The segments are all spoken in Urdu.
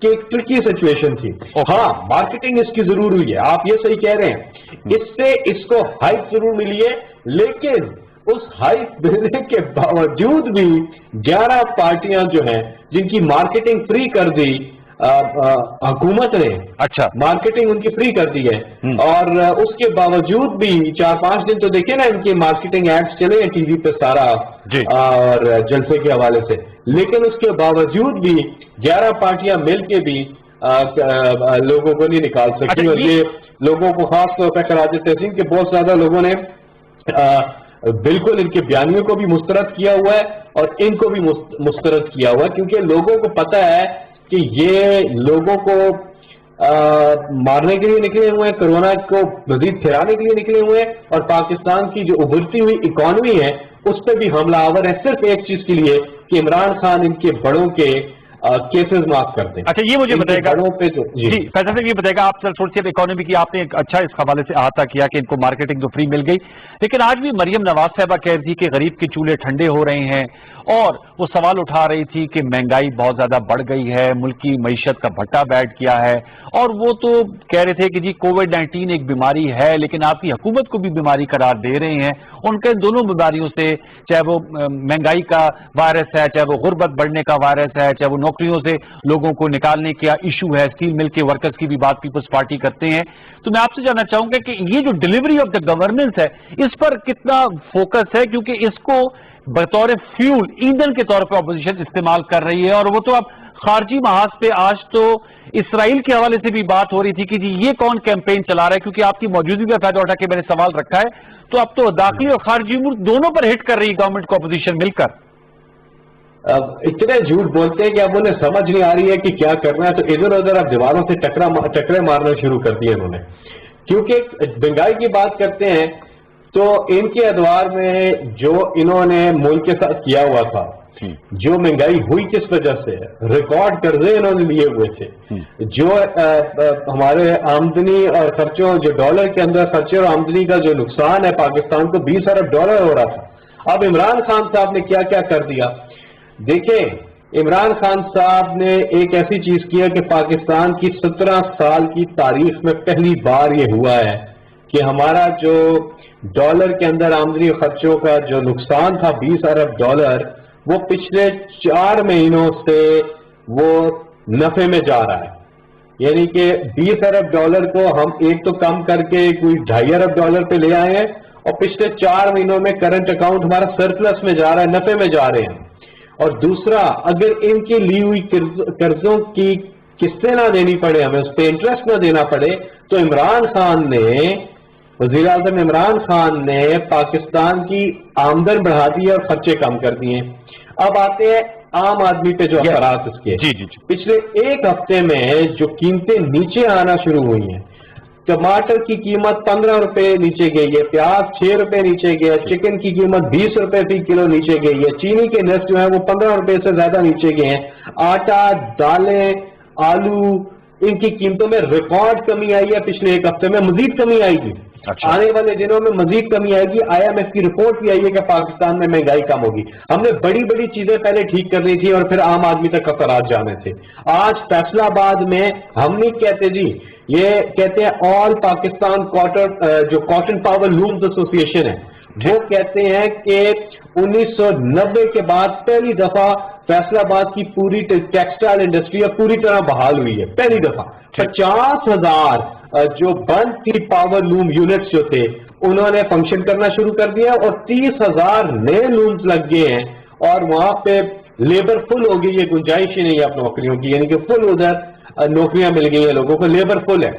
کہ ایک ٹرکی سچویشن تھی. ہاں مارکیٹنگ اس کی ضرور ہوئی ہے, آپ یہ صحیح کہہ رہے ہیں, اس سے اس کو ہائپ ضرور ملی ہے, لیکن اس ہائپ ملنے کے باوجود بھی 11 پارٹیاں جو ہیں جن کی مارکیٹنگ فری کر دی حکومت نے, اچھا مارکیٹنگ ان کی فری کر دی ہے, اور اس کے باوجود بھی 4-5 دن تو دیکھیں نا ان کے مارکیٹنگ ایڈز چلے ہیں ٹی وی پہ سارا اور جلسے کے حوالے سے, لیکن اس کے باوجود بھی 11 پارٹیاں مل کے بھی لوگوں کو نہیں نکال سکتی. اور یہ لوگوں کو خاص طور پہ خراج تحسین کہ بہت زیادہ لوگوں نے بالکل ان کے بیانیوں کو بھی مسترد کیا ہوا ہے اور ان کو بھی مسترد کیا ہوا ہے, کیونکہ لوگوں کو پتہ ہے کہ یہ لوگوں کو مارنے کے لیے نکلے ہوئے ہیں, کرونا کو مزید پھیلانے کے لیے نکلے ہوئے ہیں, اور پاکستان کی جو ابھرتی ہوئی اکانومی ہے اس پہ بھی حملہ آور ہے صرف ایک چیز کے لیے کہ عمران خان ان کے بڑوں کے کیسز معاف کرتے ہیں. اچھا یہ مجھے بتائے گا جی فیصل صاحب, یہ بتائے گا آپ تھوڑی سی اکانومی کی آپ نے ایک اچھا اس حوالے سے احاطہ کیا کہ ان کو مارکیٹنگ تو فری مل گئی, لیکن آج بھی مریم نواز صاحبہ کہہ رہی تھی کہ غریب کے چولہے ٹھنڈے ہو رہے ہیں, اور وہ سوال اٹھا رہی تھی کہ مہنگائی بہت زیادہ بڑھ گئی ہے, ملک کی معیشت کا بھٹا بیٹھ کیا ہے, اور وہ تو کہہ رہے تھے کہ جی کووڈ-19 ایک بیماری ہے لیکن آپ کی حکومت کو بھی بیماری قرار دے رہے ہیں. ان کے دونوں بیماریوں سے, چاہے وہ مہنگائی کا وائرس ہے, چاہے وہ غربت بڑھنے کا وائرس ہے, چاہے وہ نوکریوں سے لوگوں کو نکالنے کا ایشو ہے, اسٹیل مل کے ورکرز کی بھی بات پیپلز پارٹی کرتے ہیں. تو میں آپ سے جاننا چاہوں گا کہ یہ جو ڈیلیوری آف دا گورننس ہے اس پر کتنا فوکس ہے, کیونکہ اس کو بطور فیول ایندھن کے طور پہ اپوزیشن استعمال کر رہی ہے, اور وہ تو اب خارجی محاذ پہ آج تو اسرائیل کے حوالے سے بھی بات ہو رہی تھی کہ جی یہ کون کیمپین چلا رہا ہے, کیونکہ آپ کی موجودگی کا فائدہ اٹھا کے میں نے سوال رکھا ہے, تو اب تو داخلی اور خارجی امور دونوں پر ہٹ کر رہی ہے گورنمنٹ کو اپوزیشن مل کر. اب اتنے جھوٹ بولتے ہیں کہ اب انہیں سمجھ نہیں آ رہی ہے کہ کیا کرنا ہے, تو ادھر ادھر اب دیواروں سے ٹکرے مارنا شروع کر دیے انہوں نے, کیونکہ مہنگائی کی بات کرتے ہیں تو ان کے ادوار میں جو انہوں نے ملک کے ساتھ کیا ہوا تھا, جو مہنگائی ہوئی کس وجہ سے, ریکارڈ قرضے انہوں نے لیے ہوئے تھے, جو ہمارے آمدنی اور خرچوں, جو ڈالر کے اندر خرچے اور آمدنی کا جو نقصان ہے پاکستان کو $20 ارب ہو رہا تھا. اب عمران خان صاحب نے کیا کیا کر دیا. دیکھیں عمران خان صاحب نے ایک ایسی چیز کیا کہ پاکستان کی 17 سال کی تاریخ میں پہلی بار یہ ہوا ہے کہ ہمارا جو ڈالر کے اندر آمدنی و خرچوں کا جو نقصان تھا $20 ارب, وہ پچھلے 4 مہینوں سے وہ نفع میں جا رہا ہے. یعنی کہ $20 ارب کو ہم ایک تو کم کر کے کوئی $2.5 ارب پہ لے آئے ہیں, اور پچھلے 4 مہینوں میں کرنٹ اکاؤنٹ ہمارا سرپلس میں جا رہا ہے, نفع میں جا رہے ہیں. اور دوسرا, اگر ان کی لی ہوئی قرضوں کی قسطیں نہ دینی پڑے, ہمیں اس پہ انٹرسٹ نہ دینا پڑے, تو عمران خان نے, وزیر اعظم عمران خان نے پاکستان کی آمدن بڑھا دی اور خرچے کم کر دیے. اب آتے ہیں عام آدمی پہ جو اثرات اس کے. پچھلے ایک ہفتے میں جو قیمتیں نیچے آنا شروع ہوئی ہیں, ٹماٹر کی قیمت 15 روپے نیچے گئی ہے, پیاز 6 روپے نیچے گیا, چکن کی قیمت 20 روپے فی کلو نیچے گئی ہے, چینی کے نرخ جو ہیں وہ 15 روپے سے زیادہ نیچے گئے ہیں, آٹا, دالیں, آلو, ان کی قیمتوں میں ریکارڈ کمی آئی ہے. پچھلے ایک ہفتے میں مزید کمی آئے گی, آنے والے دنوں میں مزید کمی آئے گی. IMF کی رپورٹ بھی آئی ہے کہ پاکستان میں مہنگائی کم ہوگی. ہم نے بڑی بڑی چیزیں پہلے ٹھیک کرنی تھی اور پھر عام آدمی تک اثرات جانے تھے. آج فیصلہ آباد میں ہم نہیں کہتے جی, یہ کہتے ہیں آل پاکستان جو کاٹن پاور لومز ایسوسی ایشن ہے, وہ کہتے ہیں کہ 1990 کے بعد پہلی دفعہ فیصلہ آباد کی پوری ٹیکسٹائل انڈسٹری اب پوری طرح بحال ہوئی ہے. پہلی دفعہ 50,000 جو بند تھی پاور لوم یونٹس جو تھے انہوں نے فنکشن کرنا شروع کر دیا, اور 30,000 نئے لومز لگ گئے ہیں, اور وہاں پہ لیبر فل ہو گئی ہے, گنجائش ہی نہیں ہے اب نوکریوں کی, یعنی کہ فل ادھر نوکریاں مل گئی ہیں لوگوں کو, لیبر فل ہے,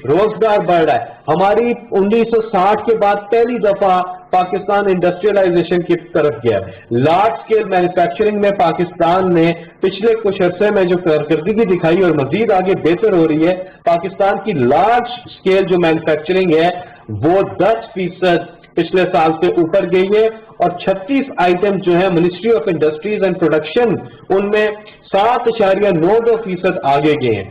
روزگار بڑھ رہا ہے. ہماری 1960 کے بعد پہلی دفعہ پاکستان انڈسٹریلائزیشن کی طرف گیا. لارج سکیل مینوفیکچرنگ میں پاکستان نے پچھلے کچھ عرصے میں جو کارکردگی دکھائی اور مزید آگے بہتر ہو رہی ہے. پاکستان کی لارج سکیل جو مینوفیکچرنگ ہے وہ 10% پچھلے سال سے اوپر گئی ہے, اور 36 آئٹم جو ہیں ministry of industries and production ان میں 7.92% آگے گئے ہیں.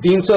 300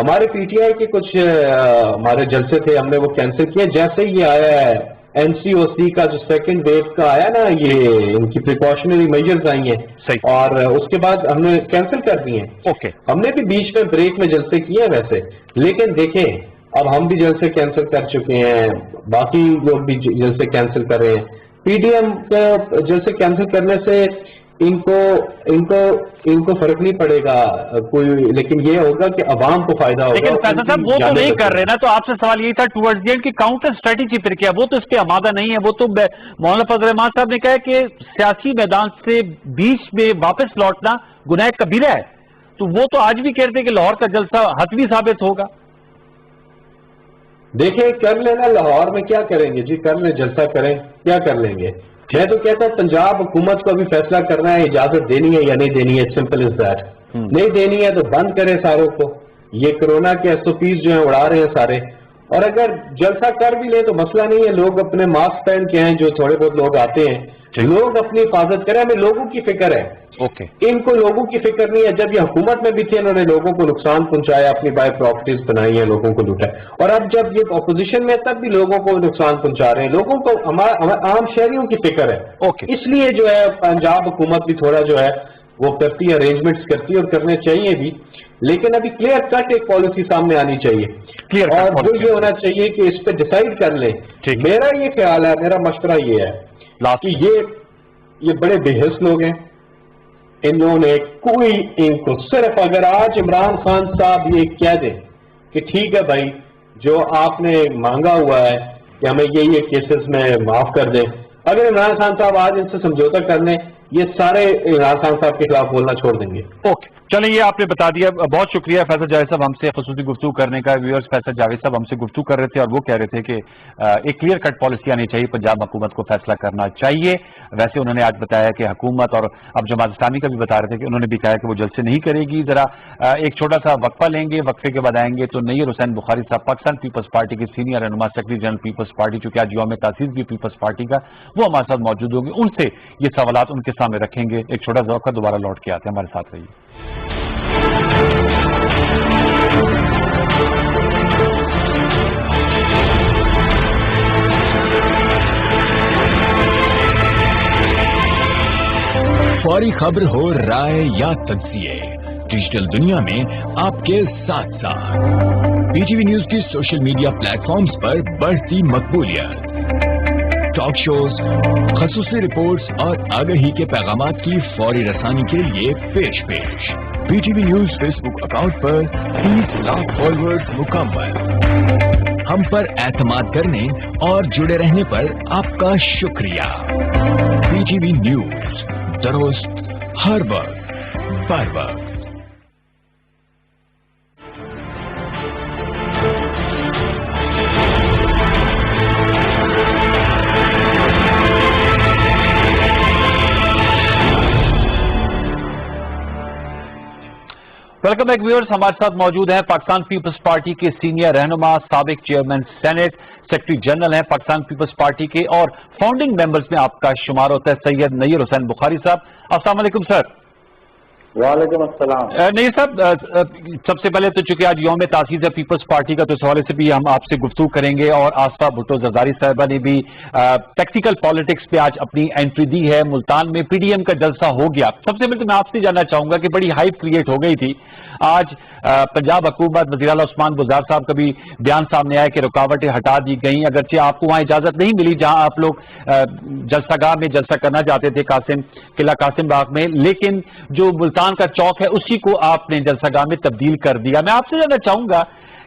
ہمارے پی ٹی آئی کے کچھ ہمارے جلسے تھے، ہم نے وہ کینسل کیے جیسے یہ آیا ہے این سی او سی کا جو سیکنڈ ویو کا آیا نا، یہ ان کی پریکاشنری میجرز آئی ہیں صحیح، اور اس کے بعد ہم نے کینسل کر دیے. اوکے ہم نے بھی بیچ میں بریک میں جلسے کیے ہیں ویسے، لیکن دیکھیں اب ہم بھی جلسے کینسل کر چکے ہیں، باقی لوگ بھی جلسے کینسل کر رہے ہیں. پی ڈی ایم جلسے کینسل کرنے سے ان کو فرق نہیں پڑے گا کوئی، لیکن یہ ہوگا کہ عوام کو فائدہ ہوگا. لیکن فیصل صاحب وہ تو نہیں کر رہے نا، تو آپ سے سوال یہی تھا ٹورڈز دی اینڈ کہ کاؤنٹر اسٹریٹجی پھر کیا؟ وہ تو اس پہ آمادہ نہیں ہے. وہ تو مولانا فضل الرحمان صاحب نے کہا کہ سیاسی میدان سے بیچ میں واپس لوٹنا گناہ کبیرہ ہے، تو وہ تو آج بھی کہتے ہیں کہ لاہور کا جلسہ حتمی ثابت ہوگا. دیکھیں کر لینا، لاہور میں کیا کریں گے جی، کر لیں جلسہ کریں، کیا کر لیں گے. میں تو کہتا ہوں پنجاب حکومت کو ابھی فیصلہ کرنا ہے اجازت دینی ہے یا نہیں دینی ہے، سمپل از دیٹ. نہیں دینی ہے تو بند کرے ساروں کو، یہ کرونا کے ایس او پیز جو ہیں اڑا رہے ہیں سارے. اور اگر جلسہ کر بھی لیں تو مسئلہ نہیں ہے، لوگ اپنے ماسک پہن کے ہیں، جو تھوڑے بہت لوگ آتے ہیں، لوگ اپنی حفاظت کریں. ہمیں لوگوں کی فکر ہے، اوکے ان کو لوگوں کی فکر نہیں ہے. جب یہ حکومت میں بھی تھے انہوں نے لوگوں کو نقصان پہنچایا، اپنی بائی پراپرٹیز بنائی ہیں، لوگوں کو لوٹا ہے. اور اب جب یہ اپوزیشن میں تب بھی لوگوں کو نقصان پہنچا رہے ہیں. لوگوں کو عام شہریوں کی فکر ہے. اوکے اس لیے جو ہے پنجاب حکومت بھی تھوڑا جو ہے وہ کرتی ہے، ارینجمنٹس کرتی ہے اور کرنے چاہیے بھی، لیکن ابھی کلیئر کٹ ایک پالیسی سامنے آنی چاہیے. اور وہ یہ ہونا چاہیے کہ اس پہ ڈیسائیڈ کر لیں. میرا یہ خیال ہے، میرا مشورہ یہ ہے کہ یہ بڑے بے حس لوگ ہیں، انہوں نے کوئی ان کو صرف اگر آج عمران خان صاحب یہ کہہ دیں کہ ٹھیک ہے بھائی جو آپ نے مانگا ہوا ہے کہ ہمیں یہ کیسز میں معاف کر دیں، اگر عمران خان صاحب آج ان سے سمجھوتا کر لیں، یہ سارے عمران خان صاحب کے خلاف بولنا چھوڑ دیں گے. اوکے چلیں، یہ آپ نے بتا دیا. بہت شکریہ فیصل جاوید صاحب ہم سے خصوصی گفتگو کرنے کا. ویورز فیصل جاوید صاحب ہم سے گفتگو کر رہے تھے اور وہ کہہ رہے تھے کہ ایک کلیئر کٹ پالیسی آنی چاہیے، پنجاب حکومت کو فیصلہ کرنا چاہیے. ویسے انہوں نے آج بتایا کہ حکومت، اور اب جماعت اسلامی کا بھی بتا رہے تھے کہ انہوں نے بھی کہا کہ وہ جلسے نہیں کرے گی. ذرا ایک چھوٹا سا وقفہ لیں گے، وقفے کے بعد آئیں گے تو نییر حسین بخاری صاحب پاکستان پیپلز پارٹی کے سینئر رہنما، سیکرٹری جنرل پیپلز پارٹی، چونکہ آج یوم تاسیس بھی پیپلز پارٹی کا، وہ ہمارے ساتھ موجود ہوں گے. ان سے یہ سوالات ان کے سامنے رکھیں گے. ایک چھوٹا سا وقفہ، دوبارہ لوٹ کے آتے ہیں، ہمارے ساتھ رہیے. فوری خبر ہو، رائے یا تجزیے، ڈیجیٹل دنیا میں آپ کے ساتھ ساتھ پی ٹی وی نیوز کی سوشل میڈیا پلیٹ فارمز پر بڑھتی مقبولیت، ٹاک شوز، خصوصی رپورٹس اور آگہی کے پیغامات کی فوری رسانی کے لیے پیش P T V news Facebook account پر 30 لاکھ فالوورز مکمل. ہم پر اعتماد کرنے اور جڑے رہنے پر آپ کا شکریہ. پی ٹی وی نیوز، درست ہر وقت بر وقت. ویلکم بیک ویورز، ہمارے ساتھ موجود ہیں پاکستان پیپلز پارٹی کے سینئر رہنما، سابق چیئرمین سینٹ، سیکرٹری جنرل ہیں پاکستان پیپلز پارٹی کے، اور فاؤنڈنگ ممبرز میں آپ کا شمار ہوتا ہے سید نییر حسین بخاری صاحب. السلام علیکم سر. وعلیکم السلام. نہیں صاحب، سب سے پہلے تو چونکہ آج یوم تاسیس ہے پیپلز پارٹی کا، تو اس حوالے سے بھی ہم آپ سے گفتگو کریں گے. اور آصفہ بھٹو زرداری صاحبہ نے بھی ٹیکٹیکل پالیٹکس پہ آج اپنی انٹری دی ہے. ملتان میں پی ڈی ایم کا جلسہ ہو گیا. سب سے پہلے تو میں آپ سے جاننا چاہوں گا کہ بڑی ہائپ کریٹ ہو گئی تھی آج پنجاب حکومت، وزیر اعلیٰ عثمان بزدار صاحب کا بھی بیان سامنے آیا کہ رکاوٹیں ہٹا دی گئیں، اگرچہ آپ کو وہاں اجازت نہیں ملی جہاں آپ لوگ جلسہ گاہ میں جلسہ کرنا چاہتے تھے، قلعہ قاسم باغ میں، لیکن جو ملتان کا چوک ہے اسی کو آپ نے جلسہ گاہ میں تبدیل کر دیا. میں آپ سے جاننا چاہوں گا،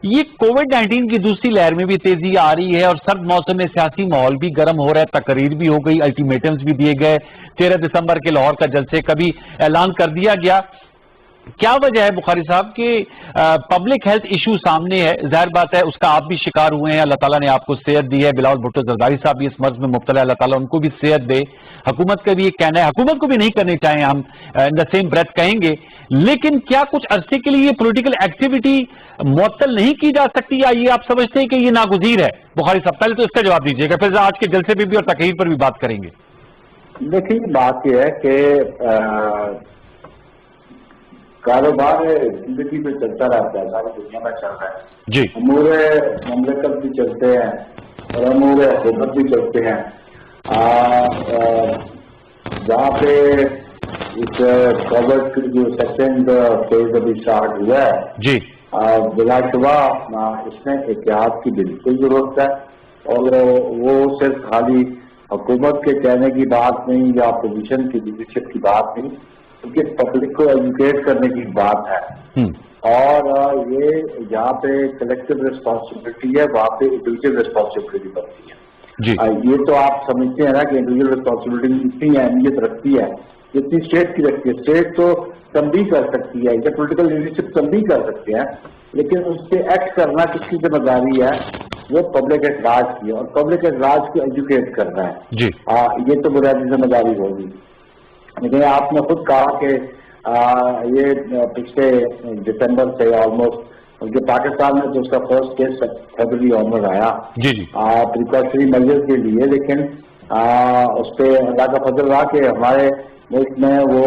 یہ کووڈ 19 کی دوسری لہر میں بھی تیزی آ رہی ہے اور سرد موسم میں سیاسی ماحول بھی گرم ہو رہا ہے، تقریر بھی ہو گئی، الٹیمیٹمز بھی دیے گئے، 13 دسمبر کے لاہور کا جلسے کا بھی اعلان کر دیا گیا. کیا وجہ ہے بخاری صاحب کہ پبلک ہیلتھ ایشو سامنے ہے؟ ظاہر بات ہے اس کا آپ بھی شکار ہوئے ہیں، اللہ تعالیٰ نے آپ کو صحت دی ہے. بلاول بھٹو زرداری صاحب بھی اس مرض میں مبتلا ہے، اللہ تعالیٰ ان کو بھی صحت دے. حکومت کا بھی یہ کہنا ہے، حکومت کو بھی نہیں کرنی چاہیں ہم ان دا سیم بریتھ کہیں گے، لیکن کیا کچھ عرصے کے لیے یہ پولیٹیکل ایکٹیویٹی معطل نہیں کی جا سکتی، یا یہ آپ سمجھتے ہیں کہ یہ ناگزیر ہے؟ بخاری صاحب پہلے تو اس کا جواب دیجیے گا، پھر آج کے جلسے پہ بھی اور تقریر پر بھی بات کریں گے. دیکھیے بات یہ ہے کہ کاروبار زندگی میں چلتا رہتا ہے، ساری دنیا میں چل رہا ہے جی امور مملکت بھی چلتے ہیں اور امور حکومت بھی چلتے ہیں. جہاں پہ اس کووڈ کی جو سیکنڈ فیز ابھی اسٹارٹ ہوا ہے جی بلا شبہ اس میں احتیاط کی بالکل ضرورت ہے، اور وہ صرف خالی حکومت کے کہنے کی بات نہیں یا اپوزیشن کی لیڈرشپ کی بات نہیں، بلکہ پبلک کو ایجوکیٹ کرنے کی بات ہے. اور یہ جہاں پہ کلیکٹیو ریسپانسبلٹی ہے وہاں پہ انڈیویجل ریسپانسبلٹی بنتی ہے. جی یہ تو آپ سمجھتے ہیں نا کہ انڈیویجل ریسپانسبلٹی اتنی اہمیت رکھتی ہے جتنی اسٹیٹ کی رکھتی ہے. اسٹیٹ تو تنبیہ کر سکتی ہے یا پولیٹیکل لیڈرشپ تنبیہ کر سکتے ہیں، لیکن اس پہ ایکٹ کرنا کس کی ذمہ داری ہے؟ وہ پبلک ایٹ لارج کی ہے، اور پبلک ایٹ لارج کو ایجوکیٹ کرنا ہے. جی یہ تو بنیادی ذمہ داری ہوگی. لیکن آپ نے خود کہا کہ یہ پچھلے دسمبر سے آلموسٹ جو پاکستان میں تو اس کا فرسٹ کیس فیبرری آنر آیا جی جی پریکاشنری میجر کے لیے، لیکن اس پہ اللہ کا فضل رہا کہ ہمارے ملک میں وہ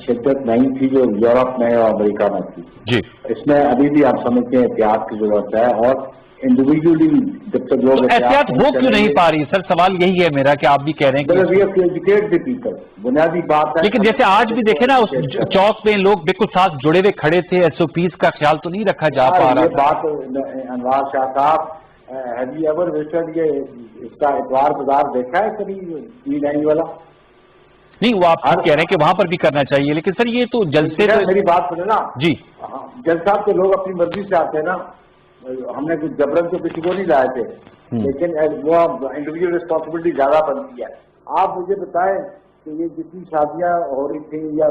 شدت نہیں تھی جو یورپ میں اور امریکہ میں تھی. جی اس میں ابھی بھی آپ سمجھتے ہیں احتیاط کی ضرورت ہے، اور انڈیویجلی جب تک لوگ احتیاط ہو کیوں نہیں پا رہی سر؟ سوال یہی ہے میرا کہ آپ بھی کہہ رہے ہیں کہ ایجوکیٹ دی پیپل بنیادی بات ہے. لیکن جیسے آج بھی دیکھیں نا اس چوک میں لوگ بالکل ساتھ جڑے ہوئے کھڑے تھے، ایس او پیز کا خیال تو نہیں رکھا جا پا رہا یہ بات انوار شاہ صاحب ہیو یو ایور وزٹڈ یہ اس کا اتوار بازار دیکھا ہے کبھی E9 والا؟ نہیں، وہ آپ کہہ رہے ہیں کہ وہاں پر بھی کرنا چاہیے، لیکن سر یہ تو جلسے میری بات سنیں نا جی جج صاحب تو لوگ اپنی مرضی سے آتے ہیں نا، ہم نے کچھ جبرن تو کسی کو نہیں لائے تھے، لیکن وہ انڈیویجل ریسپانسبلٹی زیادہ بنتی ہے. آپ مجھے بتائیں کہ یہ جتنی شادیاں ہو رہی تھیں یا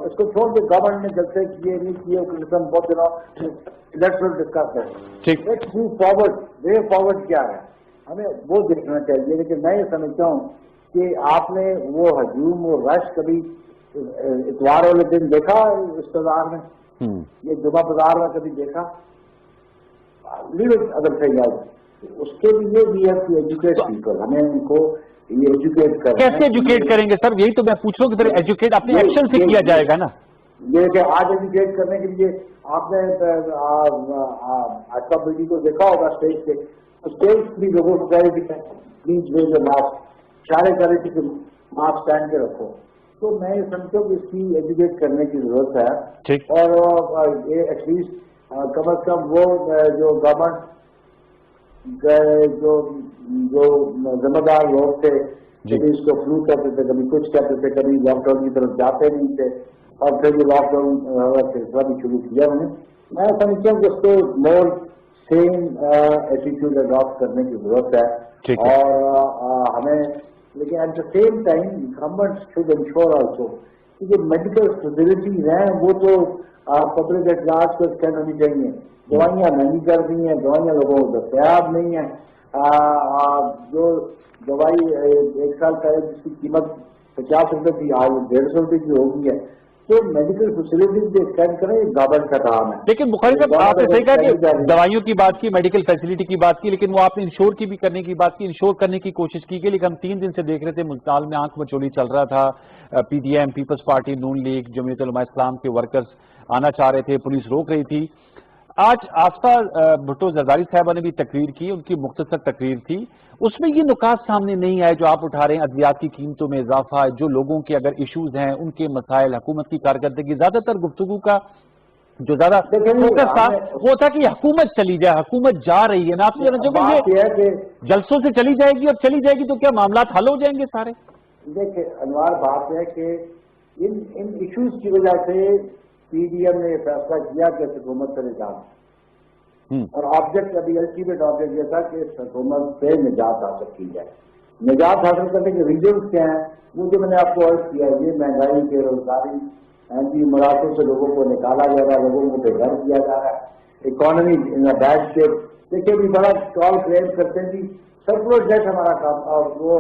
اس کو چھوڑ کے گورنمنٹ نے جلسے کیے نہیں کیے بہت دنوں الیکٹرل ڈسکس ہے. Let's move forward, way forward کیا ہے ہمیں وہ دیکھنا چاہیے. لیکن میں یہ سمجھتا ہوں کہ آپ نے وہ ہجوم و رش کبھی اتوار والے دن دیکھا اس بازار میں؟ یہ جمعہ بازار میں کبھی دیکھا؟ اگر صحیح ہے اس کے لیے بھی ہے کہ ایجوکیٹ پیپل، ہمیں ان کو یہ ایجوکیٹ کرنا. کیسے ایجوکیٹ کریں گے سر؟ یہی تو میں پوچھ رہا ہوں کہ سر ایجوکیٹ اپنے ایکشن سے کیا جائے گا نا. یہ کہ آج ایجوکیٹ کرنے کے لیے آپ نے آج کا بیٹی کو دیکھا ہوگا اسٹیج پہ، اسٹیج بھی لوگوں کو کہہ رہی تھی پلیز ویئر یور ماسک، اشارے کر رہی تھی کہ ماسک پہن کے رکھو. تو میں یہ سمجھتا ہوں کہ اس کی ایجوکیٹ کرنے کی ضرورت ہے. اور یہ ایٹ لیسٹ کم از کم وہ جو گورنمنٹ جو ذمہ دار لوگ تھے کبھی اس کو فلو کہتے تھے، کبھی کچھ کہتے تھے، کبھی لاک ڈاؤن کی طرف جاتے نہیں تھے، اور پھر یہ لاک ڈاؤن سلسلہ بھی شروع کیا انہوں نے. میں سمجھتا ہوں کہ اس کو مور سیم ایٹیٹیوڈ اڈاپٹ کرنے کی ضرورت ہے. اور ہمیں لیکن at the same time government should ensure also کہ جو میڈیکل فیسلٹیز ہیں وہ تو پبلک ایٹ لارج کو ایکسٹینڈ ہونی چاہیے. دوائیاں مہنگی کر دی ہیں، دوائیاں لوگوں کو دستیاب نہیں ہیں. جو دوائی ایک سال پہلے جس کی قیمت 50 روپے کی آج 150 روپے کی ہو گئی ہے. تو میڈیکل فیسلٹیز بھی ایکسٹینڈ کریں، یہ گورنمنٹ کا کام ہے. لیکن بخاری صاحب آپ نے صحیح کہا کہ دوائیوں کی بات کی، میڈیکل فیسلٹی کی بات کی، لیکن وہ آپ نے انشور کی بھی کرنے کی بات کی، انشور کرنے کی کوشش کی گئی. لیکن ہم 3 دن سے دیکھ رہے تھے ملتان میں آنکھ مچولی چل رہا تھا. P D M, Peoples Party, Noon League, Jamiat Ulema Islam کے ورکرز آنا چاہ رہے تھے، پولیس روک رہی تھی. آج آصفہ بھٹو زرداری صاحبہ نے بھی تقریر کی، ان کی مختصر تقریر تھی. اس میں یہ نکات سامنے نہیں آئے جو آپ اٹھا رہے ہیں، ادویات کی قیمتوں میں اضافہ، جو لوگوں کے اگر ایشوز ہیں ان کے مسائل، حکومت کی کارکردگی. زیادہ تر گفتگو کا جو زیادہ فوکس تھا وہ تھا کہ حکومت چلی جائے، حکومت جا رہی ہے. میں آپ سے کہنا چاہوں گا یہ جلسوں سے چلی جائے گی اور چلی جائے گی تو کیا معاملات حل ہو جائیں گے سارے؟ دیکھیں انوار، بات ہے کہ ان ایشوز کی وجہ سے پی ڈی ایم نے یہ فیصلہ کیا کہ حکومت سے نجات، اور آبجیکٹ ابھی الٹیمیٹ آبجیکٹ یہ تھا کہ اس حکومت سے نجات حاصل کی جائے. نجات حاصل کرنے کے ریزنس کیا ہیں وہ جو میں نے آپ کو عرض کیا، یہ مہنگائی، بے روزگاری، مراکز سے لوگوں کو نکالا جا رہا ہے، لوگوں کو بے گھر کیا جا رہا ہے، اکانومی ان بیڈ شیپ. دیکھیے بھی بڑا کال کلیم کرتے ہیں جی سرکولر ڈیٹ ہمارا کام، اور وہ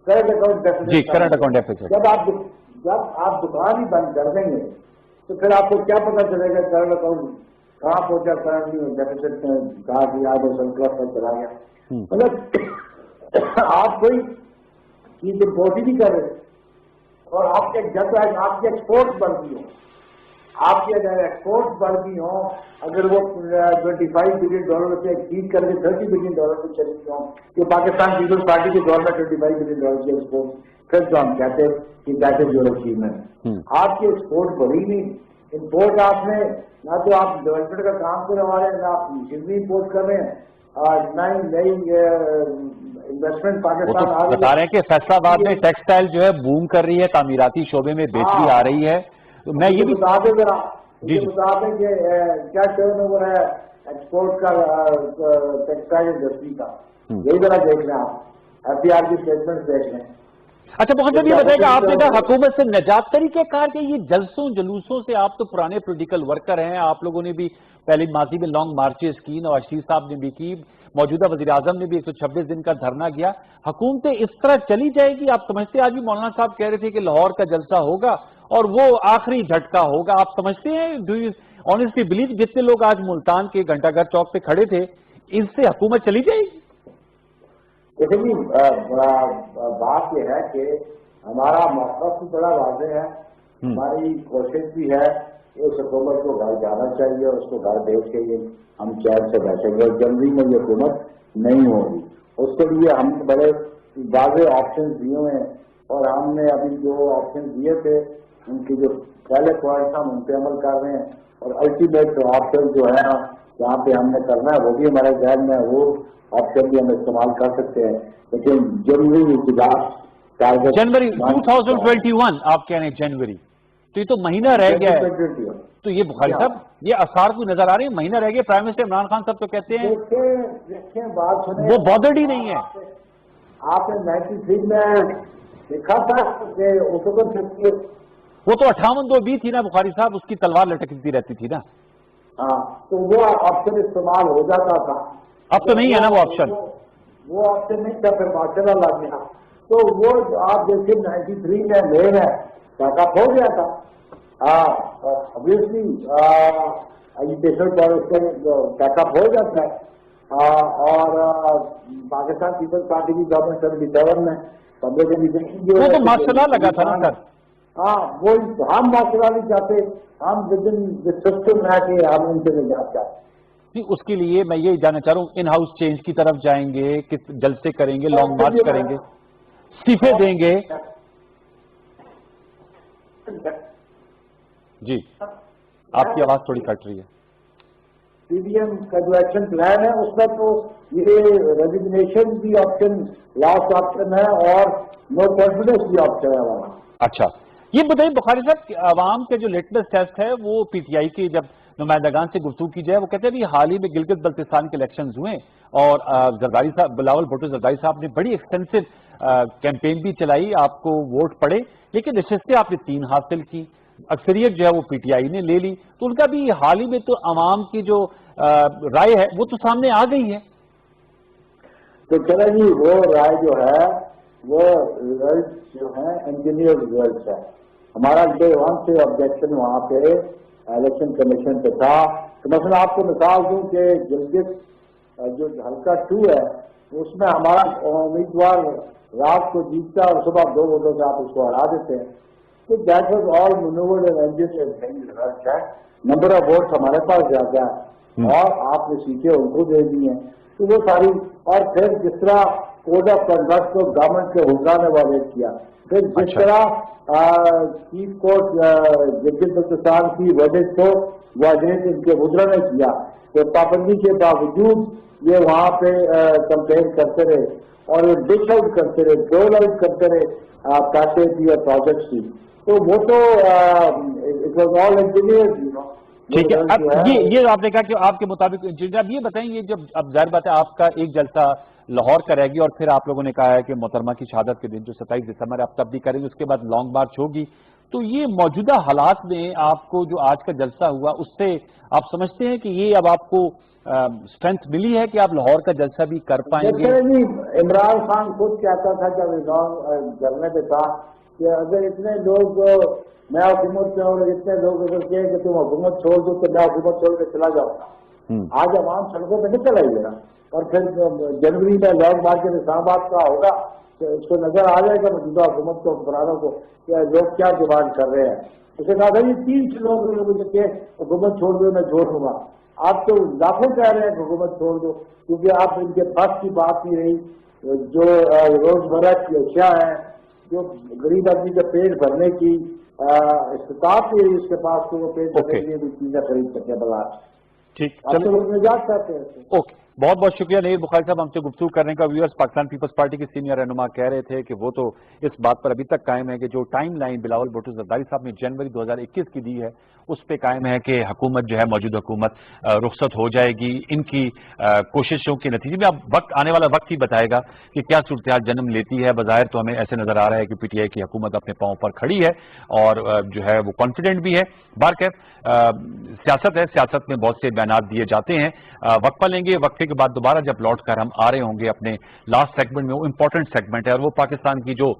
کرنٹ اکاؤنٹ ڈیفیسٹ. جب آپ دکان ہی بند کر دیں گے تو پھر آپ کو کیا پتا چلے گا کرنٹ اکاؤنٹ کہاں پہنچا، کرنٹ ڈیفیسٹ میں کہا کہ آج سرکلس پر چلا گیا. مطلب آپ کوئی چیز امپورٹ ہی نہیں کر رہے، اور آپ کے جب آپ کے ایکسپورٹ بڑھ گئی ہوں، آپ کے اگر ایکسپورٹ بڑھ گئی ہوں، اگر وہ $25 بلین سے ایکسیڈ کر کے $30 بلین پہ چلی گئی ہوں، کہ پاکستان پیپلز پارٹی کے دور میں $25 بلین کی ایکسپورٹ، پھر تو ہم کہتے ہیں کہ دیٹ از یور اچیومنٹ. آپ کی ایکسپورٹ بڑھی نہیں، امپورٹ آپ نے نہ تو آپ ڈیولپمنٹ کا کام کرنے والے ہیں، نہ آپ مشینری امپورٹ کر رہے ہیں، اور نہ ہی نئی انویسٹمنٹ وہ پاکستان تو آ رہی بتا رہے ہیں کہ فیصلہ آباد میں ٹیکسٹائل جو ہے بوم کر رہی ہے، تعمیراتی شعبے میں بہتری آ رہی ہے. تو میں یہ بھی بتا دیں ذرا، جی یہ بتا دیں کہ کیا ٹرن اوور ہے ایکسپورٹ کا ٹیکسٹائل انڈسٹری کا، یہی ذرا دیکھ لیں آپ، ایف پی آر کی اسٹیٹمنٹ دیکھ لیں. اچھا محمد صاحب یہ بتائیں کہ آپ نے کہا حکومت سے نجات طریقہ کار کے یہ جلسوں جلوسوں سے، آپ تو پرانے پولیٹیکل ورکر ہیں، آپ لوگوں نے بھی پہلی ماضی میں لانگ مارچز کی، نواز شریف صاحب نے بھی کی، موجودہ وزیر اعظم نے بھی 126 دن کا دھرنا کیا، حکومتیں اس طرح چلی جائے گی؟ آپ سمجھتے ہیں؟ آج بھی مولانا صاحب کہہ رہے تھے کہ لاہور کا جلسہ ہوگا اور وہ آخری جھٹکا ہوگا، آپ سمجھتے ہیں؟ ڈو یو آنیسٹلی بلیو جتنے لوگ آج ملتان کے گھنٹہ گھر چوک پہ کھڑے تھے، اس سے حکومت چلی جائے گی؟ دیکھیں جی، بات یہ ہے کہ ہمارا مقصد بھی بڑا واضح ہے، ہماری کوشش بھی ہے کہ اس حکومت کو گھر جانا چاہیے اور اس کو گھر بھیج کے ہم چین سے بیٹھیں گے. جلدی میں یہ حکومت نہیں ہوگی، اس کے لیے ہم نے بڑے واضح آپشن دیے ہوئے ہیں، اور ہم نے ابھی جو آپشن دیے تھے ان کی جو پہلے پوائنٹس ہم ان پہ عمل کر رہے ہیں، اور الٹیمیٹ آپشن جو ہے نا جہاں پہ ہم نے کرنا ہے وہ بھی ہمارے ذہن میں، وہ آپشن بھی ہم استعمال کر سکتے ہیں. لیکن جنوری جنوری 2021 آپ کہہ رہے ہیں جنوری، تو یہ تو مہینہ رہ گیا ہے. تو یہ بخاری صاحب یہ آثار کو نظر آ رہے ہیں، مہینہ رہ گیا. پرائم منسٹر عمران خان صاحب تو کہتے ہیں دیکھیں بات سنیں، وہ بادرڈ ہی نہیں ہے. آپ نے 93 میں دیکھا تھا کہ اس وقت وہ تو 58-2 تھی نا بخاری صاحب، اس کی تلوار لٹکتی رہتی تھی نا. ہاں، تو وہ آپشن استعمال ہو جاتا تھا. اب تو نہیں ہے نا وہ آپشن. وہ آپشن نہیں تھا، پھر ماشاء اللہ لگ گیا. تو وہ آپ دیکھیں 93 میں مین ہے بیک اپ ہو گیا تھا. obviously education policy back up ہو جاتا ہے. اور پاکستان پیپلز پارٹی کی گورنمنٹ 77 میں وہ تو ماشاء اللہ لگا تھا نا سر. ہاں، وہ ہم ماشاء اللہ نہیں چاہتے، ہم سسٹم ہے کہ ہم ان سے نجات چاہتے. جی، اس کے لیے میں یہ جاننا چاہ رہا ہوں، ان ہاؤس چینج کی طرف جائیں گے، کس جلسے کریں گے، لانگ مارچ کریں گے، استعفے دیں گے؟ جی آپ کی آواز تھوڑی کٹ رہی ہے. پی ڈی ایم کا جو ایکشن پلان ہے اس میں تو یہ ریزگنیشن بھی آپشن لاسٹ آپشن ہے، اور نو کانفیڈنس بھی آپشن ہے ہمارا. اچھا یہ بتائیے بخاری صاحب کہ عوام کے جو لیٹمس ٹیسٹ ہے وہ پی ٹی آئی کی جب نمائندگان سے گفتگو کی جائے، وہ کہتے ہیں حال ہی میں گلگت بلتستان کے الیکشنز ہوئے اور زرداری صاحب، بلاول بھٹو زرداری صاحب نے بڑی ایکسٹینسو کیمپین بھی چلائی، آپ کو ووٹ پڑے، لیکن نشستیں آپ نے 3 حاصل کی، اکثریت جو ہے وہ پی ٹی آئی نے لے لی. تو ان کا بھی حال ہی میں تو عوام کی جو رائے ہے وہ تو سامنے آ گئی ہے. تو چلے جی، وہ رائے جو ہے وہ ریزلٹ جو ہیں انجینئر ریزلٹ ہے. ہمارا ڈے 1 سے آبجیکشن وہاں پہ الیکشن کمیشن پہ تھا. تو مثلا آپ کو مثال دوں کہ گلگت جو حلقہ 2 ہے اس میں ہمارا امیدوار رات کو جیتتا اور صبح 2 ووٹوں سے آپ اس کو ہرا دیتے ہیں. تو that was all manoeuvred and engineered result ہے. نمبر آف ووٹس ہمارے پاس زیادہ ہے اور آپ نے سیٹیں ان کو دے دی ہیں. تو وہ ساری، اور پھر جس طرح کوڈ آف کنڈکٹ کو گورنمنٹ کے حکام نے وائلیٹ کیا، پھر جس طرح چیف کورٹ گلگت بلتستان کی ورڈکٹ کو وائلیٹ ان کے وزرا نے کیا، تو پابندی کے باوجود یہ وہاں پہ کمپلین کرتے رہے اور یہ ڈش آؤٹ کرتے رہے، ڈول آؤٹ کرتے رہے پیسے کی اور پروجیکٹس کی. تو وہ تو اٹ واز آل انجینئر. ٹھیک ہے، اب یہ آپ نے کہا کہ آپ کے مطابق اب یہ بتائیں، یہ جب اب ظاہر بات ہے آپ کا ایک جلسہ لاہور کا رہ گی اور پھر آپ لوگوں نے کہا ہے کہ محترمہ کی شہادت کے دن جو 27 دسمبر ہے آپ تب بھی کریں گے، اس کے بعد لانگ مارچ ہوگی. تو یہ موجودہ حالات میں آپ کو جو آج کا جلسہ ہوا اس سے آپ سمجھتے ہیں کہ یہ اب آپ کو اسٹرینتھ ملی ہے کہ آپ لاہور کا جلسہ بھی کر پائیں گے؟ جی، عمران خان خود کہتا تھا جب جلنے پہ تھا کہ اگر اتنے لوگ میں حکومت سے اور اتنے لوگ اگر کہیں کہ تم حکومت چھوڑ دو تو میں حکومت چھوڑ کے چلا جاؤں گا. آج عوام سڑکوں پہ نکل آئی ہے نا، اور پھر جنوری میں لانگ مارچ اسلام آباد کا ہوگا اس کو نظر آ جائے گا موجودہ حکومت کو، حکمرانوں کو کہ لوگ کیا ڈیمانڈ کر رہے ہیں. اسے کہا تھا یہ 3 لوگ مجھے کہ حکومت چھوڑ دو میں چھوڑ دوں گا. آپ تو لاکھوں کہہ رہے ہیں کہ حکومت چھوڑ دو، کیونکہ آپ ان کے پاس کی بات نہیں رہی. جو روزمرہ کی اشیاء ہیں، جو غریب آدمی کا پیٹ بھرنے کی استطاعت نہیں رہی اس کے پاس، تو وہ پیٹ بھرنے کے لیے بھی چیزیں خرید سکے. بلا ٹھیک، اب تو لوگ نجات چاہتے ہیں. اوکے، بہت بہت شکریہ نیر بخاری صاحب ہم سے گفتگو کرنے کا. ویورز، پاکستان پیپلز پارٹی کے سینئر رہنما کہہ رہے تھے کہ وہ تو اس بات پر ابھی تک قائم ہے کہ جو ٹائم لائن بلاول بھٹو زرداری صاحب نے جنوری 2021 کی دی ہے اس پہ قائم ہے کہ حکومت جو ہے موجودہ حکومت رخصت ہو جائے گی. ان کی کوششوں کے نتیجے میں اب آنے والا وقت ہی بتائے گا کہ کیا صورتحال جنم لیتی ہے. بظاہر تو ہمیں ایسے نظر آ رہا ہے کہ پی ٹی آئی کی حکومت اپنے پاؤں پر کھڑی ہے اور جو ہے وہ کانفیڈنٹ بھی ہے. بہرکیف سیاست ہے، سیاست میں بہت سے بیانات دیے جاتے ہیں. وقفہ لیں گے، وقفے کے بعد دوبارہ جب لوٹ کر ہم آ رہے ہوں گے اپنے لاسٹ سیگمنٹ میں. وہ امپورٹنٹ سیگمنٹ ہے اور وہ پاکستان کی جو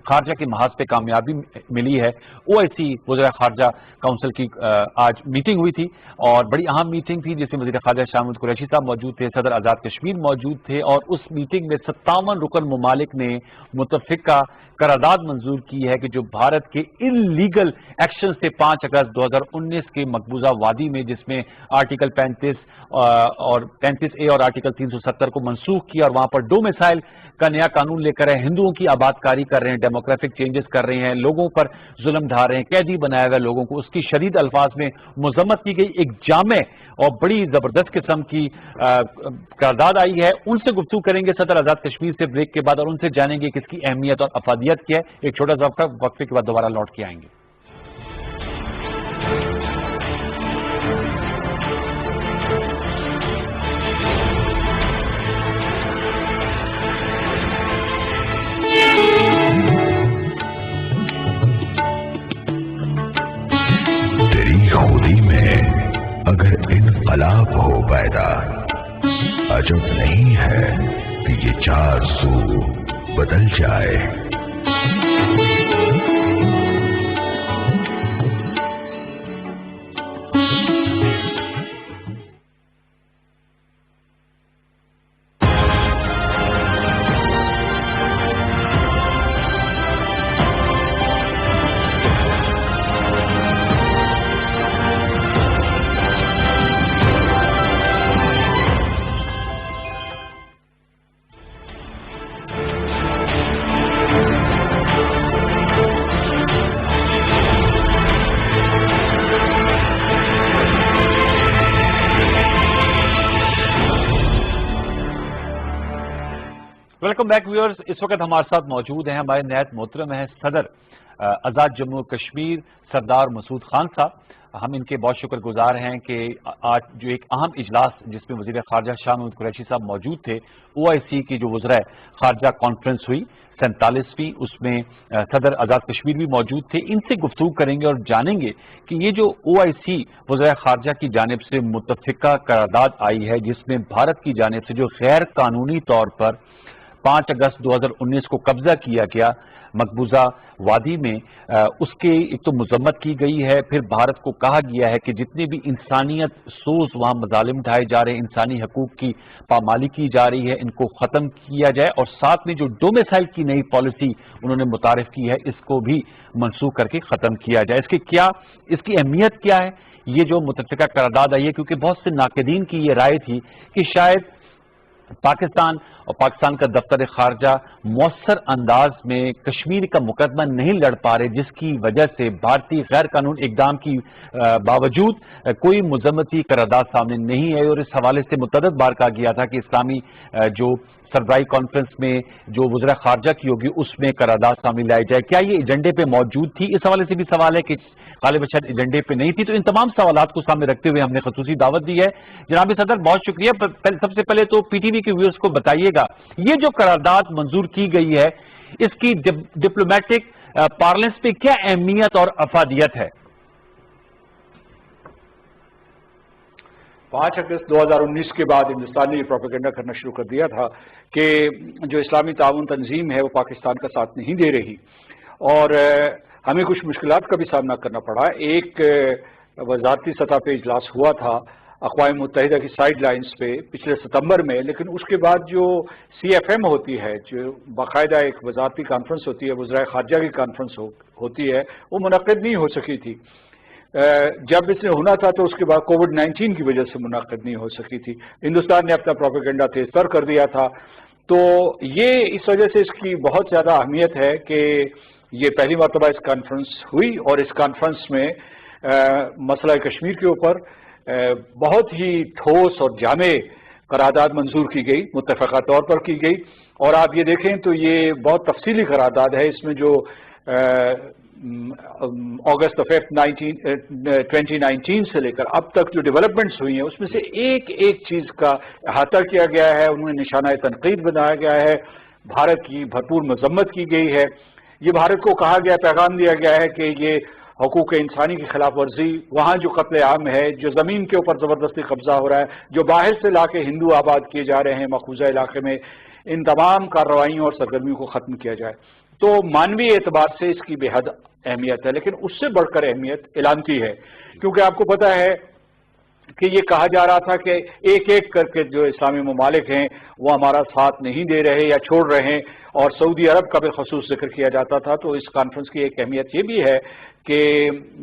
خارجہ کے محاذ پہ کامیابی ملی ہے. OIC وزراء خارجہ کونسل کی آج میٹنگ ہوئی تھی اور بڑی اہم میٹنگ تھی جس میں وزیر خارجہ شاہ محمود قریشی صاحب موجود تھے، صدر آزاد کشمیر موجود تھے اور اس میٹنگ میں 57 رکن ممالک نے متفقہ قرارداد منظور کی ہے کہ جو بھارت کے انلیگل ایکشن سے 5 اگست 2019 کے مقبوضہ وادی میں، جس میں آرٹیکل 35A اور آرٹیکل 370 کو منسوخ کیا اور وہاں پر ڈومیسائل کا نیا قانون لے کر ہندوؤں کی آباد کاری کر رہے ہیں، ڈیموگرافک چینجز کر رہے ہیں، لوگوں پر ظلم ڈھا رہے ہیں، قیدی بنایا گیا لوگوں کو، اس کی شدید الفاظ میں مذمت کی گئی. ایک جامع اور بڑی زبردست قسم کی قرارداد آئی ہے. ان سے گفتگو کریں گے صدر آزاد کشمیر سے بریک کے بعد اور ان سے جانیں گے کہ اس کی اہمیت اور افادیت کیا ہے. ایک چھوٹا سا وقفے کے بعد دوبارہ لوٹ کے آئیں گے. خودی میں اگر انقلاب ہو پیدا، عجب نہیں ہے کہ یہ 4 سو بدل جائے. Welcome back viewers. اس وقت ہمارے ساتھ موجود ہیں ہمارے نہایت محترم ہیں صدر آزاد جموں کشمیر سردار مسعود خان صاحب. ہم ان کے بہت شکر گزار ہیں کہ آج جو ایک اہم اجلاس جس میں وزیر خارجہ شاہ محمود قریشی صاحب موجود تھے، OIC کی جو وزراء خارجہ کانفرنس ہوئی 47ویں، اس میں صدر آزاد کشمیر بھی موجود تھے. ان سے گفتگو کریں گے اور جانیں گے کہ یہ جو OIC وزراء خارجہ کی جانب سے متفقہ قرارداد آئی ہے جس میں بھارت کی جانب سے جو غیر قانونی طور پر 5 اگست 2019 کو قبضہ کیا گیا مقبوضہ وادی میں، اس کے ایک تو مذمت کی گئی ہے. پھر بھارت کو کہا گیا ہے کہ جتنے بھی انسانیت سوز وہاں مظالم ڈھائے جا رہے ہیں، انسانی حقوق کی پامالی کی جا رہی ہے، ان کو ختم کیا جائے اور ساتھ میں جو ڈومیسائل کی نئی پالیسی انہوں نے متعارف کی ہے اس کو بھی منسوخ کر کے ختم کیا جائے. اس کی اہمیت کیا ہے یہ جو متفقہ قرارداد آئی ہے؟ کیونکہ بہت سے ناقدین کی یہ رائے تھی کہ شاید پاکستان اور پاکستان کا دفتر خارجہ مؤثر انداز میں کشمیر کا مقدمہ نہیں لڑ پا رہے، جس کی وجہ سے بھارتی غیر قانون اقدام کی باوجود کوئی مذمتی قرارداد سامنے نہیں ہے. اور اس حوالے سے متعدد بار کہا گیا تھا کہ اسلامی جو سربراہی کانفرنس میں جو وزراء خارجہ کی ہوگی اس میں قرارداد سامنے لائی جائے. کیا یہ ایجنڈے پہ موجود تھی؟ اس حوالے سے بھی سوال ہے کہ غالب شاید ایجنڈے پہ نہیں تھی. تو ان تمام سوالات کو سامنے رکھتے ہوئے ہم نے خصوصی دعوت دی ہے. جناب صدر بہت شکریہ. سب سے پہلے تو پی ٹی وی کے ویورز کو بتائیے گا یہ جو قرارداد منظور کی گئی ہے اس کی ڈپلومیٹک پارلنس پہ کیا اہمیت اور افادیت ہے؟ 5 اگست 2019 کے بعد ہندوستان نے یہ پروپیگنڈا کرنا شروع کر دیا تھا کہ جو اسلامی تعاون تنظیم ہے وہ پاکستان کا ساتھ نہیں دے رہی اور ہمیں کچھ مشکلات کا بھی سامنا کرنا پڑا. ایک وزارتی سطح پہ اجلاس ہوا تھا اقوام متحدہ کی سائیڈ لائنز پہ پچھلے ستمبر میں، لیکن اس کے بعد جو سی ایف ایم ہوتی ہے، جو باقاعدہ ایک وزارتی کانفرنس ہوتی ہے، وزرائے خارجہ کی کانفرنس ہوتی ہے، وہ منعقد نہیں ہو سکی تھی۔ جب اس نے ہونا تھا تو اس کے بعد کووڈ-19 کی وجہ سے منعقد نہیں ہو سکی تھی۔ ہندوستان نے اپنا پروپیگنڈا تیز تر کر دیا تھا، تو یہ اس وجہ سے اس کی بہت زیادہ اہمیت ہے کہ یہ پہلی مرتبہ اس کانفرنس ہوئی، اور اس کانفرنس میں مسئلہ کشمیر کے اوپر بہت ہی ٹھوس اور جامع قرارداد منظور کی گئی، متفقہ طور پر کی گئی، اور آپ یہ دیکھیں تو یہ بہت تفصیلی قرارداد ہے۔ اس میں جو اگست 2019 سے لے کر اب تک جو ڈیولپمنٹس ہوئی ہیں، اس میں سے ایک ایک چیز کا احاطہ کیا گیا ہے، انہیں نشانہ تنقید بنایا گیا ہے، بھارت کی بھرپور مذمت کی گئی ہے۔ یہ بھارت کو کہا گیا، پیغام دیا گیا ہے کہ یہ حقوق انسانی کی خلاف ورزی، وہاں جو قتل عام ہے، جو زمین کے اوپر زبردستی قبضہ ہو رہا ہے، جو باہر سے لا کے ہندو آباد کیے جا رہے ہیں مقبوضہ علاقے میں، ان تمام کارروائیوں اور سرگرمیوں کو ختم کیا جائے۔ تو مانوی اعتبار سے اس کی بے حد اہمیت ہے، لیکن اس سے بڑھ کر اہمیت اعلانتی ہے، کیونکہ آپ کو پتہ ہے کہ یہ کہا جا رہا تھا کہ ایک ایک کر کے جو اسلامی ممالک ہیں وہ ہمارا ساتھ نہیں دے رہے یا چھوڑ رہے ہیں، اور سعودی عرب کا بالخصوص ذکر کیا جاتا تھا۔ تو اس کانفرنس کی ایک اہمیت یہ بھی ہے کہ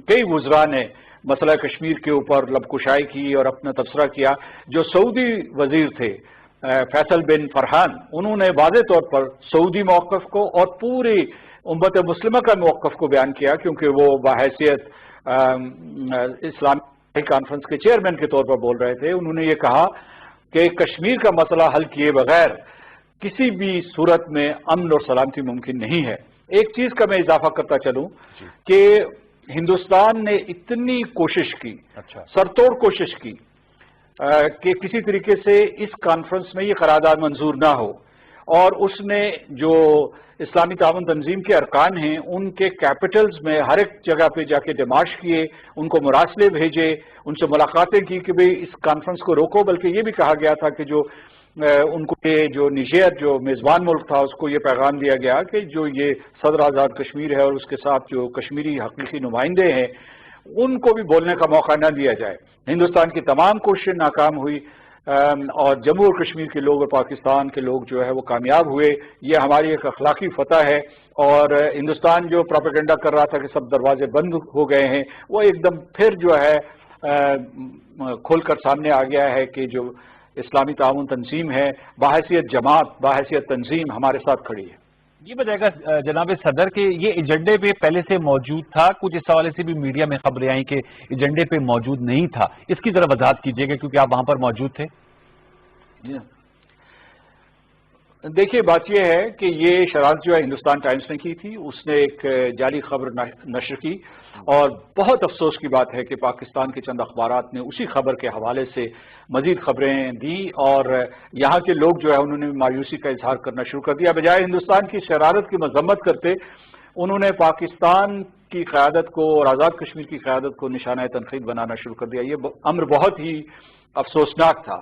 کئی وزراء نے مسئلہ کشمیر کے اوپر لب کشائی کی اور اپنا تبصرہ کیا۔ جو سعودی وزیر تھے فیصل بن فرحان، انہوں نے واضح طور پر سعودی موقف کو اور پوری امت مسلمہ کا موقف کو بیان کیا، کیونکہ وہ بحیثیت اسلامی کانفرنس کے چیئرمین کے طور پر بول رہے تھے۔ انہوں نے یہ کہا کہ کشمیر کا مسئلہ حل کیے بغیر کسی بھی صورت میں امن اور سلامتی ممکن نہیں ہے۔ ایک چیز کا میں اضافہ کرتا چلوں کہ ہندوستان نے اتنی کوشش کی، سرتوڑ کوشش کی کہ کسی طریقے سے اس کانفرنس میں یہ قرارداد منظور نہ ہو، اور اس نے جو اسلامی تعاون تنظیم کے ارکان ہیں ان کے کیپٹلز میں ہر ایک جگہ پہ جا کے ڈیمارش کیے، ان کو مراسلے بھیجے، ان سے ملاقاتیں کی کہ بھئی اس کانفرنس کو روکو، بلکہ یہ بھی کہا گیا تھا کہ جو ان کو یہ جو نیجر جو میزبان ملک تھا اس کو یہ پیغام دیا گیا کہ جو یہ صدر آزاد کشمیر ہے اور اس کے ساتھ جو کشمیری حقیقی نمائندے ہیں ان کو بھی بولنے کا موقع نہ دیا جائے۔ ہندوستان کی تمام کوششیں ناکام ہوئی، اور جموں اور کشمیر کے لوگ اور پاکستان کے لوگ جو ہے وہ کامیاب ہوئے۔ یہ ہماری ایک اخلاقی فتح ہے، اور ہندوستان جو پروپیگنڈا کر رہا تھا کہ سب دروازے بند ہو گئے ہیں، وہ ایک دم پھر جو ہے کھول کر سامنے آ گیا ہے کہ جو اسلامی تعاون تنظیم ہے بحیثیت جماعت، بحیثیت تنظیم ہمارے ساتھ کھڑی ہے۔ یہ بتائے گا جناب صدر کہ یہ ایجنڈے پہ پہلے سے موجود تھا؟ کچھ اس حوالے سے بھی میڈیا میں خبریں آئیں کہ ایجنڈے پہ موجود نہیں تھا، اس کی ذرا وضاحت کیجیے گا کیونکہ آپ وہاں پر موجود تھے۔ دیکھیے بات یہ ہے کہ یہ شرارت جو ہے ہندوستان ٹائمز نے کی تھی، اس نے ایک جعلی خبر نشر کی، اور بہت افسوس کی بات ہے کہ پاکستان کے چند اخبارات نے اسی خبر کے حوالے سے مزید خبریں دی، اور یہاں کے لوگ جو ہے انہوں نے مایوسی کا اظہار کرنا شروع کر دیا۔ بجائے ہندوستان کی شرارت کی مذمت کرتے، انہوں نے پاکستان کی قیادت کو اور آزاد کشمیر کی قیادت کو نشانہ تنقید بنانا شروع کر دیا۔ یہ امر بہت ہی افسوسناک تھا۔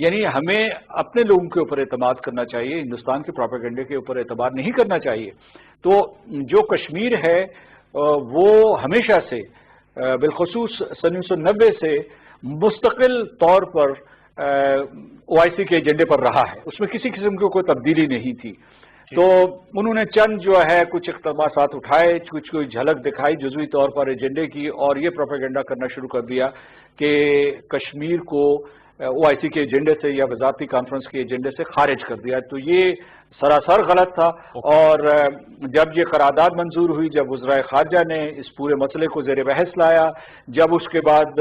یعنی ہمیں اپنے لوگوں کے اوپر اعتماد کرنا چاہیے، ہندوستان کے پروپیگنڈے کے اوپر اعتماد نہیں کرنا چاہیے۔ تو جو کشمیر ہے وہ ہمیشہ سے بالخصوص سن 1990 سے مستقل طور پر OIC کے ایجنڈے پر رہا ہے، اس میں کسی قسم کی کوئی تبدیلی نہیں تھی۔ تو انہوں نے چند جو ہے کچھ اقتباسات اٹھائے، کچھ کوئی جھلک دکھائی جزوی طور پر ایجنڈے کی، اور یہ پروپیگنڈا کرنا شروع کر دیا کہ کشمیر کو OIC کے ایجنڈے سے یا وزارتی کانفرنس کے ایجنڈے سے خارج کر دیا۔ تو یہ سراسر غلط تھا، اور جب یہ قرارداد منظور ہوئی، جب وزرائے خارجہ نے اس پورے مسئلے کو زیر بحث لایا، جب اس کے بعد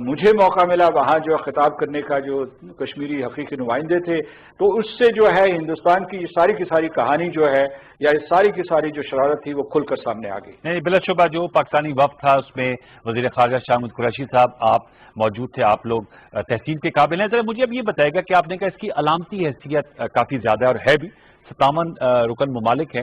مجھے موقع ملا وہاں جو خطاب کرنے کا جو کشمیری حقیقی نمائندے تھے، تو اس سے جو ہے ہندوستان کی یہ ساری کی ساری کہانی جو ہے یا یہ ساری کی ساری جو شرارت تھی وہ کھل کر سامنے آ گئی۔ نہیں، بلا شبہ جو پاکستانی وفد تھا اس میں وزیر خارجہ شاہ محمود قریشی صاحب آپ موجود تھے، آپ لوگ تحسین کے قابل ہیں۔ ذرا مجھے اب یہ بتائے گا کہ آپ نے کہا اس کی علامتی حیثیت کافی زیادہ اور ہے بھی، 57 رکن ممالک ہیں،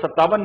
57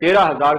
13,000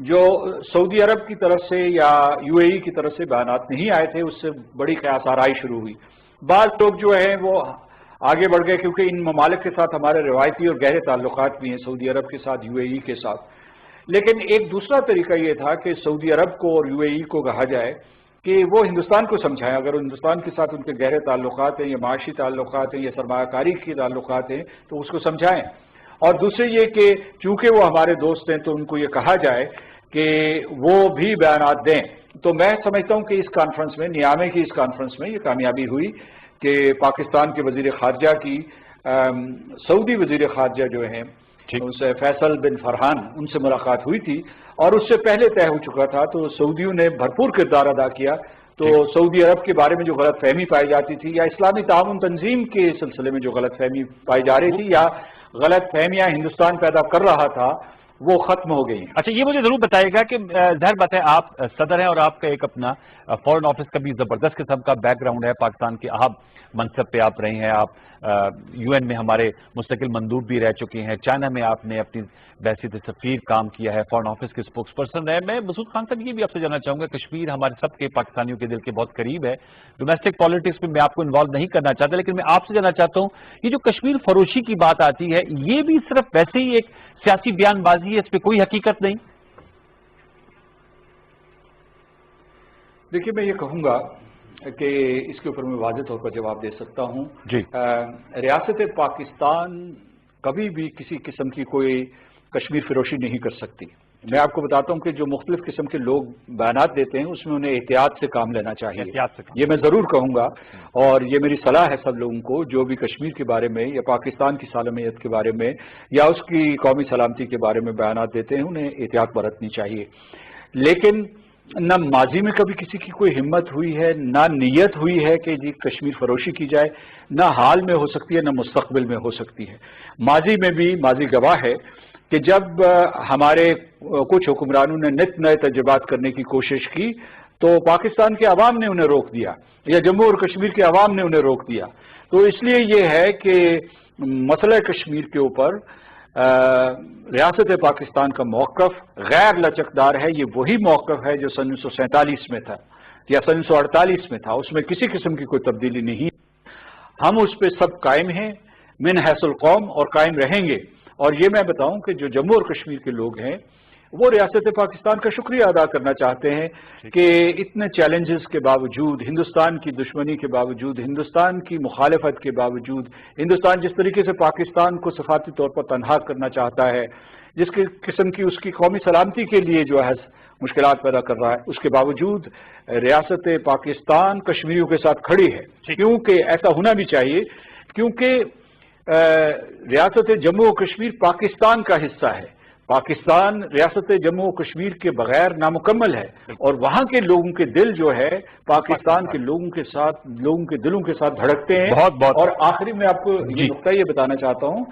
جو سعودی عرب کی طرف سے یا UAE کی طرف سے بیانات نہیں آئے تھے اس سے بڑی قیاس آرائی شروع ہوئی. بعض لوگ جو ہیں وہ آگے بڑھ گئے کیونکہ ان ممالک کے ساتھ ہمارے روایتی اور گہرے تعلقات بھی ہیں، سعودی عرب کے ساتھ، UAE کے ساتھ. لیکن ایک دوسرا طریقہ یہ تھا کہ سعودی عرب کو اور UAE کو کہا جائے کہ وہ ہندوستان کو سمجھائیں. اگر ہندوستان کے ساتھ ان کے گہرے تعلقات ہیں یا معاشی تعلقات ہیں یا سرمایہ کاری کے تعلقات ہیں تو اس کو سمجھائیں. اور دوسرے یہ کہ چونکہ وہ ہمارے دوست ہیں تو ان کو یہ کہا جائے کہ وہ بھی بیانات دیں. تو میں سمجھتا ہوں کہ اس کانفرنس میں، نیامے کی اس کانفرنس میں یہ کامیابی ہوئی کہ پاکستان کے وزیر خارجہ کی سعودی وزیر خارجہ جو ہیں ان سے فیصل بن فرحان ان سے ملاقات ہوئی تھی اور اس سے پہلے طے ہو چکا تھا. تو سعودیوں نے بھرپور کردار ادا کیا. تو سعودی عرب کے بارے میں جو غلط فہمی پائی جاتی تھی یا اسلامی تعاون تنظیم کے سلسلے میں جو غلط فہمی پائی جا رہی تھی یا غلط فہمیاں ہندوستان پیدا کر رہا تھا وہ ختم ہو گئی. اچھا، یہ مجھے ضرور بتائے گا کہ ظاہر بات ہے آپ صدر ہیں اور آپ کا ایک اپنا فورن آفس کا بھی زبردست قسم کا بیک گراؤنڈ ہے، پاکستان کے اہم منصب پہ آپ رہے ہیں، آپ UN میں ہمارے مستقل مندوب بھی رہ چکے ہیں، چائنا میں آپ نے اپنی بحیثیت سفیر کام کیا ہے، فورن آفس کے اسپوکس پرسن رہے. میں مسعود خان صاحب یہ بھی آپ سے جاننا چاہوں گا، کشمیر ہمارے سب کے پاکستانیوں کے دل کے بہت قریب ہے. ڈومیسٹک پالیٹکس میں آپ کو انوالو نہیں کرنا چاہتا، لیکن میں آپ سے جاننا چاہتا ہوں یہ جو کشمیر فروشی کی بات آتی ہے یہ بھی صرف ویسے ہی ایک سیاسی بیان بازی ہے، اس پہ کوئی حقیقت نہیں؟ دیکھیے میں یہ کہوں گا کہ اس کے اوپر میں واضح طور پر جواب دے سکتا ہوں. جی. ریاست پاکستان کبھی بھی کسی قسم کی کوئی کشمیر فروشی نہیں کر سکتی. میں آپ کو بتاتا ہوں کہ جو مختلف قسم کے لوگ بیانات دیتے ہیں اس میں انہیں احتیاط سے کام لینا چاہیے. یہ میں ضرور کہوں گا اور یہ میری صلاح ہے سب لوگوں کو جو بھی کشمیر کے بارے میں یا پاکستان کی سالمیت کے بارے میں یا اس کی قومی سلامتی کے بارے میں بیانات دیتے ہیں انہیں احتیاط برتنی چاہیے. لیکن نہ ماضی میں کبھی کسی کی کوئی ہمت ہوئی ہے، نہ نیت ہوئی ہے کہ جی کشمیر فروشی کی جائے، نہ حال میں ہو سکتی ہے نہ مستقبل میں ہو سکتی ہے. ماضی میں بھی ماضی گواہ ہے کہ جب ہمارے کچھ حکمرانوں نے نت نئے تجربات کرنے کی کوشش کی تو پاکستان کے عوام نے انہیں روک دیا یا جموں اور کشمیر کے عوام نے انہیں روک دیا. تو اس لیے یہ ہے کہ مسئلہ کشمیر کے اوپر ریاست پاکستان کا موقف غیر لچکدار ہے. یہ وہی موقف ہے جو سن 1947 میں تھا یا سن 1948 میں تھا، اس میں کسی قسم کی کوئی تبدیلی نہیں. ہم اس پہ سب قائم ہیں من حیث القوم اور قائم رہیں گے. اور یہ میں بتاؤں کہ جو جموں اور کشمیر کے لوگ ہیں وہ ریاست پاکستان کا شکریہ ادا کرنا چاہتے ہیں کہ اتنے چیلنجز کے باوجود، ہندوستان کی دشمنی کے باوجود، ہندوستان کی مخالفت کے باوجود، ہندوستان جس طریقے سے پاکستان کو سفارتی طور پر تنہا کرنا چاہتا ہے، جس قسم کی اس کی قومی سلامتی کے لیے جو ہے مشکلات پیدا کر رہا ہے، اس کے باوجود ریاست پاکستان کشمیریوں کے ساتھ کھڑی ہے. کیونکہ ایسا ہونا بھی چاہیے، کیونکہ ریاست جموں و کشمیر پاکستان کا حصہ ہے. پاکستان ریاست جموں و کشمیر کے بغیر نامکمل ہے اور وہاں کے لوگوں کے دل جو ہے پاکستان کے لوگوں کے دلوں کے ساتھ دھڑکتے ہیں. اور آخری میں آپ کو یہ نقطہ یہ بتانا چاہتا ہوں.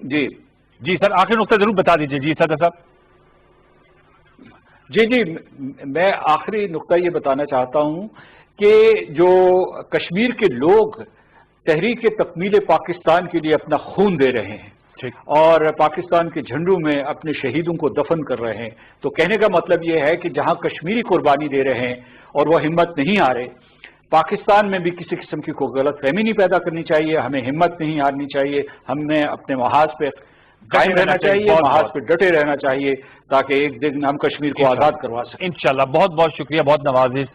جی سر، آخری نقطہ ضرور بتا دیجیے. جی صدر صاحب. جی میں آخری نقطہ یہ بتانا چاہتا ہوں کہ جو کشمیر کے لوگ تحریک تکمیل پاکستان کے لیے اپنا خون دے رہے ہیں اور پاکستان کے جھنڈوں میں اپنے شہیدوں کو دفن کر رہے ہیں، تو کہنے کا مطلب یہ ہے کہ جہاں کشمیری قربانی دے رہے ہیں اور وہ ہمت نہیں ہارے، پاکستان میں بھی کسی قسم کی کوئی غلط فہمی نہیں پیدا کرنی چاہیے. ہمیں ہمت نہیں ہارنی چاہیے، ہمیں اپنے محاذ پہ قائم رہنا چاہیے، محاذ پہ ڈٹے رہنا چاہیے تاکہ ایک دن ہم کشمیر کو آزاد کروا سکیں. انشاءاللہ. بہت بہت شکریہ، بہت نوازش.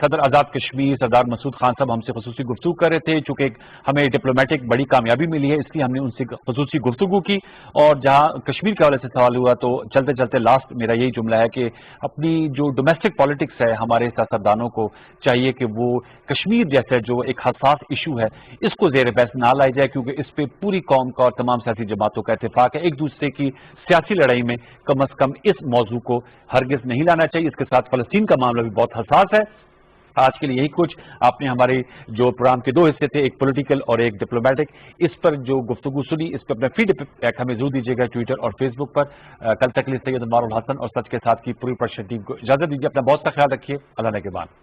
صدر آزاد کشمیر سردار مسعود خان صاحب ہم سے خصوصی گفتگو کر رہے تھے. چونکہ ہمیں ڈپلومیٹک بڑی کامیابی ملی ہے اس لیے ہم نے ان سے خصوصی گفتگو کی. اور جہاں کشمیر کے حوالے سے سوال ہوا تو چلتے چلتے لاسٹ میرا یہی جملہ ہے کہ اپنی جو ڈومیسٹک پالیٹکس ہے ہمارے سیاستدانوں کو چاہیے کہ وہ کشمیر جیسے جو ایک حساس ایشو ہے اس کو زیر بحث نہ لائی جائے، کیونکہ اس پہ پوری قوم کا اور تمام سیاسی جماعتوں کا اتفاق ہے. ایک دوسرے کی سیاسی لڑائی میں کم از کم اس موضوع کو ہرگز نہیں لانا چاہیے. اس کے ساتھ فلسطین کا معاملہ بھی بہت حساس ہے. آج کے لیے یہی کچھ. آپ نے ہمارے جو پروگرام کے دو حصے تھے، ایک پولیٹیکل اور ایک ڈپلومیٹک، اس پر جو گفتگو سنی اس پہ اپنا فیڈ بیک ہمیں ضرور دیجیے گا ٹویٹر اور فیس بک پر. کل تک کے لیے سید انوار الحسن اور سچ کے ساتھ کی پوری پرشن ٹیم کو اجازت دیجیے. اپنا بہت سا خیال رکھیے. اللہ نے کے بعد.